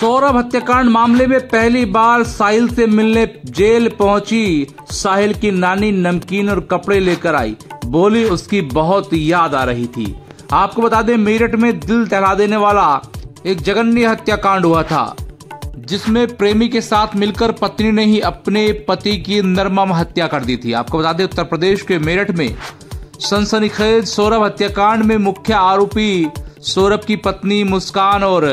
सौरभ हत्याकांड मामले में पहली बार साहिल से मिलने जेल पहुंची साहिल की नानी नमकीन और कपड़े लेकर आई। बोली उसकी बहुत याद आ रही थी। आपको बता दें, मेरठ में दिल दहला देने वाला एक जघन्य हत्याकांड हुआ था, जिसमें प्रेमी के साथ मिलकर पत्नी ने ही अपने पति की निर्मम हत्या कर दी थी। आपको बता दें, उत्तर प्रदेश के मेरठ में सनसनीखेज सौरभ हत्याकांड में मुख्य आरोपी सौरभ की पत्नी मुस्कान और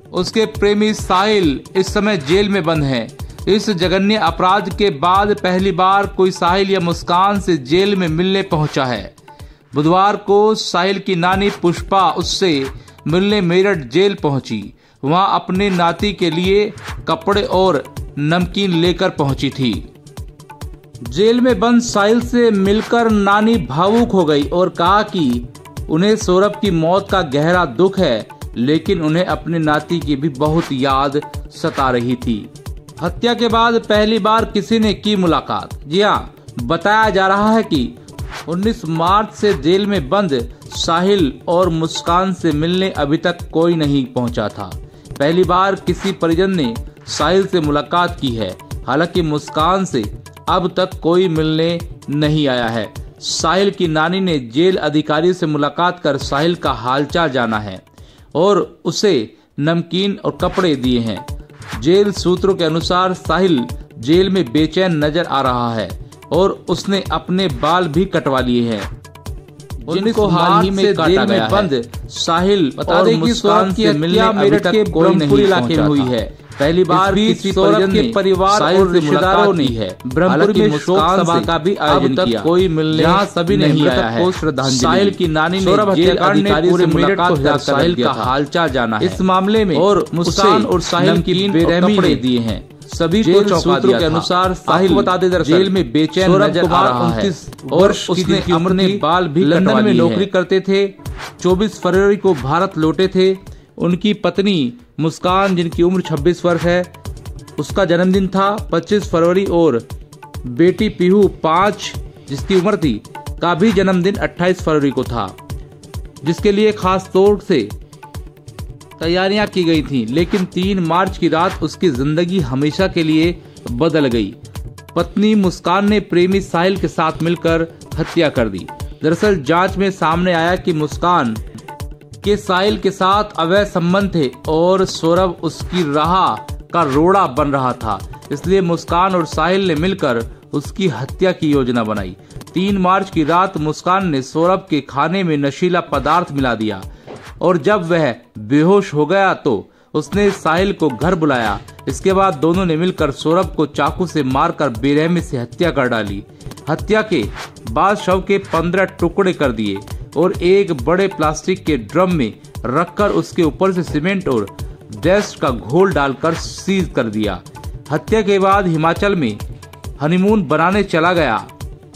उसके प्रेमी साहिल इस समय जेल में बंद हैं। इस जघन्य अपराध के बाद पहली बार कोई साहिल या मुस्कान से जेल में मिलने पहुंचा है। बुधवार को साहिल की नानी पुष्पा उससे मिलने मेरठ जेल पहुंची। वहां अपने नाती के लिए कपड़े और नमकीन लेकर पहुंची थी। जेल में बंद साहिल से मिलकर नानी भावुक हो गई और कहा कि उन्हें सौरभ की मौत का गहरा दुख है, लेकिन उन्हें अपने नाती की भी बहुत याद सता रही थी। हत्या के बाद पहली बार किसी ने की मुलाकात। जी हाँ, बताया जा रहा है कि 19 मार्च से जेल में बंद साहिल और मुस्कान से मिलने अभी तक कोई नहीं पहुंचा था। पहली बार किसी परिजन ने साहिल से मुलाकात की है। हालांकि मुस्कान से अब तक कोई मिलने नहीं आया है। साहिल की नानी ने जेल अधिकारी से मुलाकात कर साहिल का हालचाल जाना है और उसे नमकीन और कपड़े दिए हैं। जेल सूत्रों के अनुसार साहिल जेल में बेचैन नजर आ रहा है और उसने अपने बाल भी कटवा लिए हैं, जिनको हाल ही में जेल में बंद साहिल और मुस्कान से मिलने मेरठ के ब्रह्मपुर इलाके में हुई है। पहली बार किसी सौरभ के परिवार और रिश्तेदारों ने है ब्रह्मपुर में शोक सभा का भी आयोजन किया। कोई मिलने यहाँ सभी नहीं आया है। साहिल की नानी ने सौरभ हत्याकांड ने पूरे मेरठ को हिला साहिल का हालचाल जाना है इस मामले में, और मुस्कान और साहिल की बेरहमी दिए हैं। सभी जेल सूत्रों के अनुसार साहिल बता दे जेल में बेचैन नजर आ रहा है और उसने अपने बाल भी लंदन में नौकरी करते थे। 24 फरवरी को भारत लौटे थे। उनकी पत्नी मुस्कान, जिनकी उम्र 26 वर्ष है, उसका जन्मदिन था 25 फरवरी और बेटी पीहू 5 जिसकी उम्र थी का भी जन्मदिन 28 फरवरी को था, जिसके लिए खास तौर से तैयारियां की गई थी। लेकिन 3 मार्च की रात उसकी जिंदगी हमेशा के लिए बदल गई। पत्नी मुस्कान ने प्रेमी साहिल के साथ मिलकर हत्या कर दी। दरअसल जांच में सामने आया कि मुस्कान के साहिल के साथ अवैध संबंध थे और सौरभ उसकी राह का रोड़ा बन रहा था। इसलिए मुस्कान और साहिल ने मिलकर उसकी हत्या की योजना बनाई। 3 मार्च की रात मुस्कान ने सौरभ के खाने में नशीला पदार्थ मिला दिया और जब वह बेहोश हो गया तो उसने साहिल को घर बुलाया। इसके बाद दोनों ने मिलकर सौरभ को चाकू से मारकर बेरहमी से हत्या कर डाली। हत्या के बाद शव के 15 टुकड़े कर दिए और एक बड़े प्लास्टिक के ड्रम में रखकर उसके ऊपर से सीमेंट और डस्ट का घोल डालकर सील कर दिया। हत्या के बाद हिमाचल में हनीमून बनाने चला गया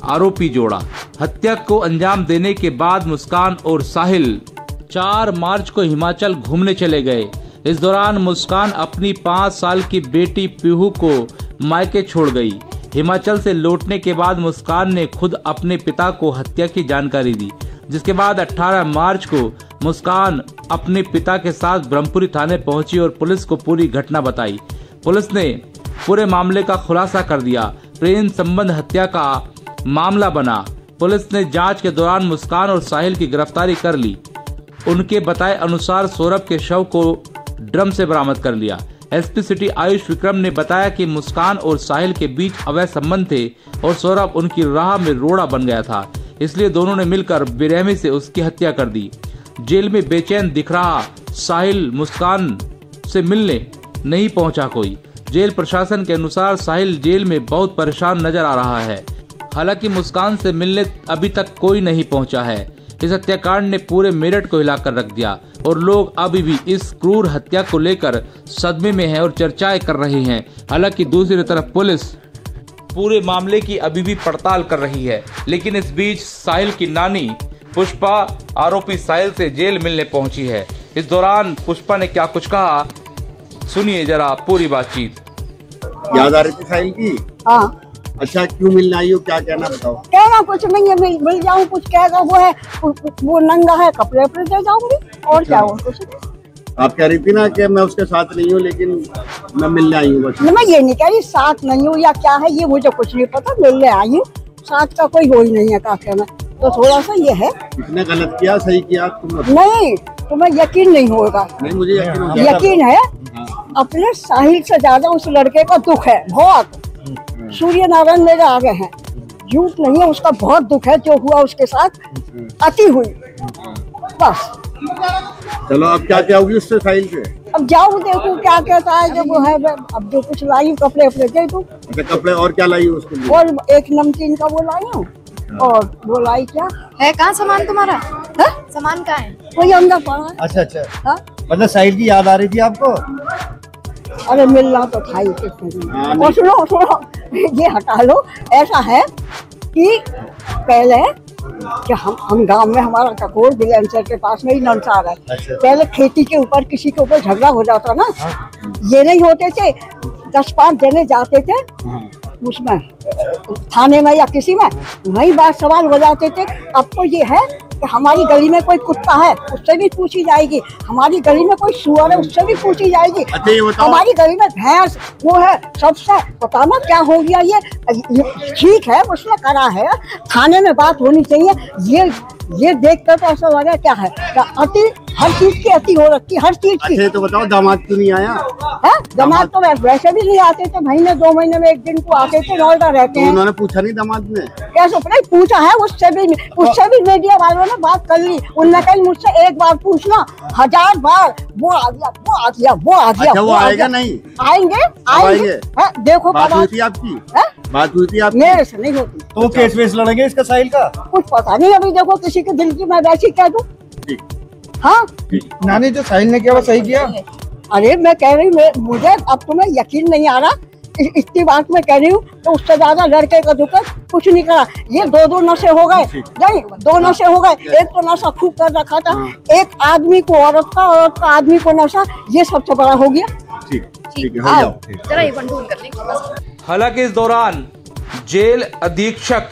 आरोपी जोड़ा। हत्या को अंजाम देने के बाद मुस्कान और साहिल 4 मार्च को हिमाचल घूमने चले गए। इस दौरान मुस्कान अपनी 5 साल की बेटी पीहू को मायके छोड़ गई। हिमाचल से लौटने के बाद मुस्कान ने खुद अपने पिता को हत्या की जानकारी दी, जिसके बाद 18 मार्च को मुस्कान अपने पिता के साथ ब्रह्मपुरी थाने पहुंची और पुलिस को पूरी घटना बताई। पुलिस ने पूरे मामले का खुलासा कर दिया। प्रेम संबंध हत्या का मामला बना। पुलिस ने जांच के दौरान मुस्कान और साहिल की गिरफ्तारी कर ली। उनके बताए अनुसार सौरभ के शव को ड्रम से बरामद कर लिया। एसपी सिटी आयुष विक्रम ने बताया कि मुस्कान और साहिल के बीच अवैध संबंध थे और सौरभ उनकी राह में रोड़ा बन गया था, इसलिए दोनों ने मिलकर बेरहमी से उसकी हत्या कर दी। जेल में बेचैन दिख रहा साहिल मुस्कान से मिलने नहीं पहुंचा कोई। जेल प्रशासन के अनुसार साहिल जेल में बहुत परेशान नजर आ रहा है। हालांकि मुस्कान से मिलने अभी तक कोई नहीं पहुंचा है। इस हत्याकांड ने पूरे मेरठ को हिलाकर रख दिया और लोग अभी भी इस क्रूर हत्या को लेकर सदमे में हैं और चर्चाएं कर रहे हैं। हालांकि दूसरी तरफ पुलिस पूरे मामले की अभी भी पड़ताल कर रही है। लेकिन इस बीच साहिल की नानी पुष्पा आरोपी साहिल से जेल मिलने पहुंची है। इस दौरान पुष्पा ने क्या कुछ कहा, सुनिए जरा पूरी बातचीत। याद आ रही थी साहिल की? हाँ। अच्छा, क्यों मिलना आई हो, क्या कहना बताओ? कहना कुछ नहीं है, मिल जाऊं कुछ कहेगा वो है वो नंगा है, कपड़े दे जाऊंगी और क्या हो कुछ। आप कह रही थी ना कि मैं उसके साथ नहीं हूँ, लेकिन मैं मिलने आई हूँ बस। मैं ये नहीं कह रही साथ नहीं हूँ या क्या है, ये मुझे कुछ नहीं पता, मिलने आई हूँ, साथ का कोई हो ही नहीं है का कहना। तो थोड़ा सा ये है, किसने गलत किया सही किया तुम नहीं तुम्हें यकीन नहीं होगा। नहीं, मुझे यकीन हो गया। यकीन है, अपने साहिल से ज्यादा उस लड़के का दुख है बहुत। सूर्य नारायण मेरे आगे हैं, झूठ नहीं है, उसका बहुत दुख है जो हुआ उसके साथ, अति हुई बस। चलो अब क्या क्या होगी उससे साहिल से? अब जाऊँ देखूँ क्या कहता है, जब वो है अब जो कुछ लाई कपड़े अपने दे दूँ। अच्छा, कपड़े और क्या लाई उसके लिए? और एक नमकीन का वो लाई हूँ, और वो लाई क्या है, कहाँ सामान तुम्हारा है? सामान कहाँ है? कोई अंदर पड़ा है। अच्छा अच्छा, हाँ? मतलब साहिल की याद आ रही थी आपको? अरे मिलना तो था ही किसने। और सुनो सुनो, ये हटा लो। ऐसा है कि पहले कि हम गांव में, हमारा ककोर बिलेंसर के पास में ही नलसार है। अच्छा। पहले खेती के ऊपर किसी के ऊपर झगड़ा हो जाता ना, ये नहीं होते थे 10-5 जने जाते थे उसमें थाने में या किसी में, वही बात सवाल हो जाते थे। अब तो ये है कि हमारी गली में कोई कुत्ता है उससे भी पूछी जाएगी, हमारी गली में कोई सुअर है उससे भी पूछी जाएगी, अच्छा, ये बताओ। हमारी गली में भैंस वो है, सबसे पता ना क्या हो गया। ये ठीक है उसने करा है, थाने में बात होनी चाहिए। ये देख कर तो ऐसा लगा क्या है, अति हर चीज की अति हो रखी, हर चीज की। अच्छा, तो बताओ दामाद क्यों नहीं आया? है दामाद तो वैसे भी नहीं आते थे, महीने 2 महीने में एक दिन को आते थे, नोएडा रहते तो हैं। उन्होंने पूछा नहीं दामाद ने? कैसे नहीं पूछा है, उससे भी मीडिया वालों ने बात कर ली। उनने कही मुझसे एक बार पूछना, 1000 बार वो आ गया, वो आ गया, वो आ गया। अच्छा, वो आएगा नहीं? आएंगे। देखो बात हुई थी आपकी? बात हुई थी आपकी? मेरे से नहीं होती। तो केस वेस लड़ेंगे इसका साहिल का? कुछ पता नहीं, अभी देखो किसी के दिल की मैं वैसी कह दूं। ठीक। हाँ नानी, जो साहिल ने किया वो सही किया? अरे मैं कह रही हूँ, मुझे अब तुम्हें यकीन नहीं आ रहा, इतनी बात मैं कह रही हूँ। तो उससे ज्यादा लड़के का दुख कुछ नहीं करा। ये 2 नशे हो गए, नहीं 2 नशे हो गए। एक तो नशा खूब कर रखा था, एक आदमी को औरत का, औरत का आदमी को नशा, ये सबसे बड़ा हो गया। ठीक है, हो जाओ। जरा ये बंद कर लें। हालांकि इस दौरान जेल अधीक्षक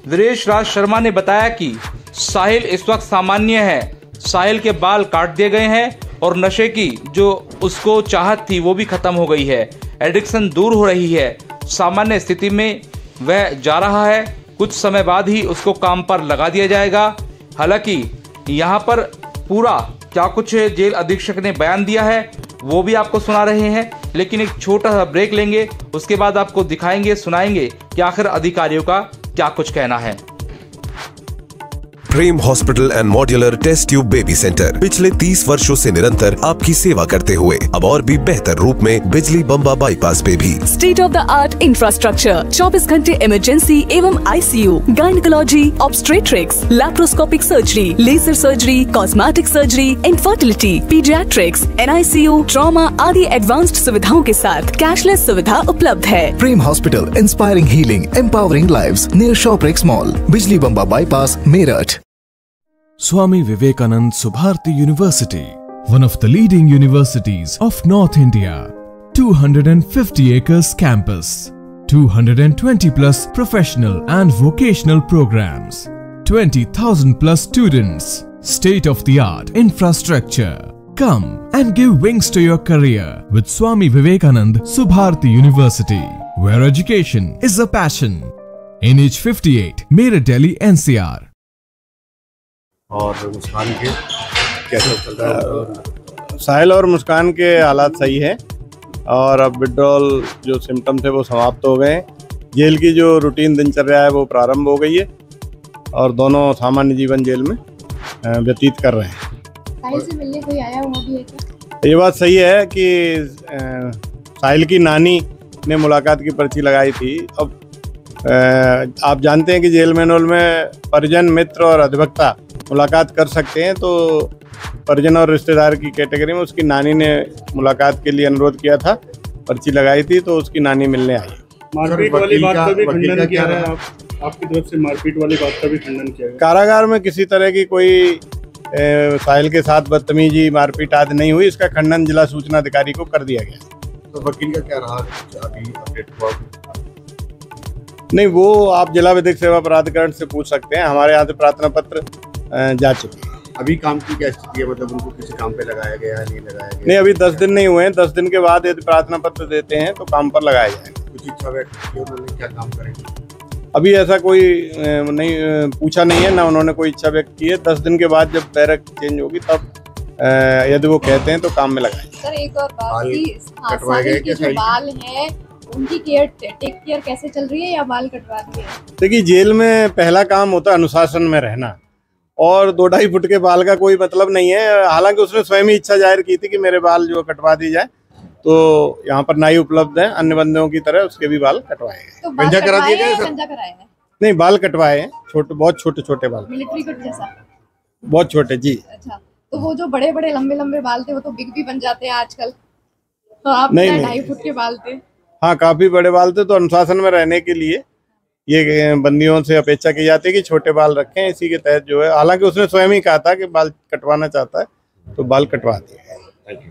वीरेश राज शर्मा ने बताया कि साहिल इस वक्त सामान्य है, साहिल के बाल काट दिए गए हैं और नशे की जो उसको चाहत थी वो भी खत्म हो गई है, एडिक्शन दूर हो रही है, सामान्य स्थिति में वह जा रहा है। कुछ समय बाद ही उसको काम पर लगा दिया जाएगा। हालांकि यहाँ पर पूरा क्या कुछ जेल अधीक्षक ने बयान दिया है वो भी आपको सुना रहे हैं, लेकिन एक छोटा सा ब्रेक लेंगे, उसके बाद आपको दिखाएंगे, सुनाएंगे कि आखिर अधिकारियों का क्या कुछ कहना है। Prem hospital and modular test tube baby centre पिछले 30 वर्षों से निरंतर आपकी सेवा करते हुए अब और भी बेहतर रूप में बिजली बम्बा बाईपास पे भी state of the art infrastructure, 24 घंटे इमरजेंसी एवं ICU, gynaecology, obstetrics, laparoscopic surgery, laser surgery, cosmetic surgery, infertility, paediatrics, NICU, trauma आदि एडवांस्ड सुविधाओं के साथ कैशलेस सुविधा उपलब्ध है। Prem hospital, inspiring healing, empowering lives, near Shoprix mall, Bijli Bamba bypass, Meerut. Swami Vivekanand Subharti University, one of the leading universities of North India. 250 acres campus, 220 plus professional and vocational programs, 20,000 plus students, state of the art infrastructure. Come and give wings to your career with Swami Vivekanand Subharti University, where education is a passion. NH 58, Meerut, Delhi, NCR. और मुस्कान के कैसे चल रहा है? साहिल और मुस्कान के हालात सही है और अब विड्रॉल जो सिम्टम्स है वो समाप्त हो गए हैं। जेल की जो रूटीन दिनचर्या है वो प्रारंभ हो गई है और दोनों सामान्य जीवन जेल में व्यतीत कर रहे हैं। साहिल से मिलने कोई आया वो भी है क्या? ये बात सही है कि साहिल की नानी ने मुलाकात की पर्ची लगाई थी। अब आप जानते हैं कि जेल मैनुअल में परिजन, मित्र और अधिवक्ता मुलाकात कर सकते हैं, तो परिजन और रिश्तेदार की कैटेगरी में उसकी नानी ने मुलाकात के लिए अनुरोध किया था, पर्ची लगाई थी, तो उसकी नानी मिलने आई। मारपीट वाली बात का भी खंडन किया है आपकी तरफ से, मारपीट वाली बात का भी खंडन किया है। कारागार में किसी तरह की कोई साहिल के साथ बदतमीजी, मारपीट आदि नहीं हुई, इसका खंडन जिला सूचना अधिकारी को कर दिया गया। तो वकील का क्या रहा अभी अपडेट हुआ? नहीं, वो आप जिला विधिक सेवा प्राधिकरण से पूछ सकते हैं। हमारे यहाँ से प्रार्थना पत्र जा चुके हैं। अभी काम की क्या स्थिति है, मतलब उनको किसी काम पे लगाया गया है, नहीं लगाया गया? नहीं, अभी 10 दिन नहीं हुए हैं। 10 दिन के बाद यदि प्रार्थना पत्र देते हैं तो काम पर लगाया जाएगा। कुछ इच्छा व्यक्त की है उन्होंने, क्या काम करेंगे? अभी ऐसा कोई नहीं पूछा नहीं है, ना उन्होंने कोई इच्छा व्यक्त की है। 10 दिन के बाद जब बैरक चेंज होगी तब यदि वो कहते हैं तो काम में लगाएंगे। सर एक और बात कि साहिल के जो बाल हैं उनकी टेक केयर कैसे चल रही है या बाल कटवा दिए? देखिए, जेल में पहला काम होता है अनुशासन में रहना, और 2-2.5 फुट के बाल का कोई मतलब नहीं है। हालांकि उसने स्वयं ही इच्छा जाहिर की थी कि मेरे बाल जो कटवा दी जाए, तो यहाँ पर नाई उपलब्ध है, अन्य बंदों की तरह उसके भी बाल कटवाए गए। तो पंजा करा दिए गए? पंजा कराए हैं? नहीं, बाल कटवाए हैं, बहुत छोटे बाल, मिलिट्री कट जैसा, बहुत छोटे जी। अच्छा, तो वो जो बड़े बड़े लंबे बाल थे वो तो बिग भी बन जाते हैं आजकल, तो आप नहीं 2.5 फुट के बाल थे? हाँ, काफी बड़े बाल थे, तो अनुशासन में रहने के लिए ये बंदियों से अपेक्षा की जाती है कि छोटे बाल रखें। इसी के तहत जो है, हालांकि उसने स्वयं ही कहा था कि बाल कटवाना चाहता है, तो बाल कटवा दिए।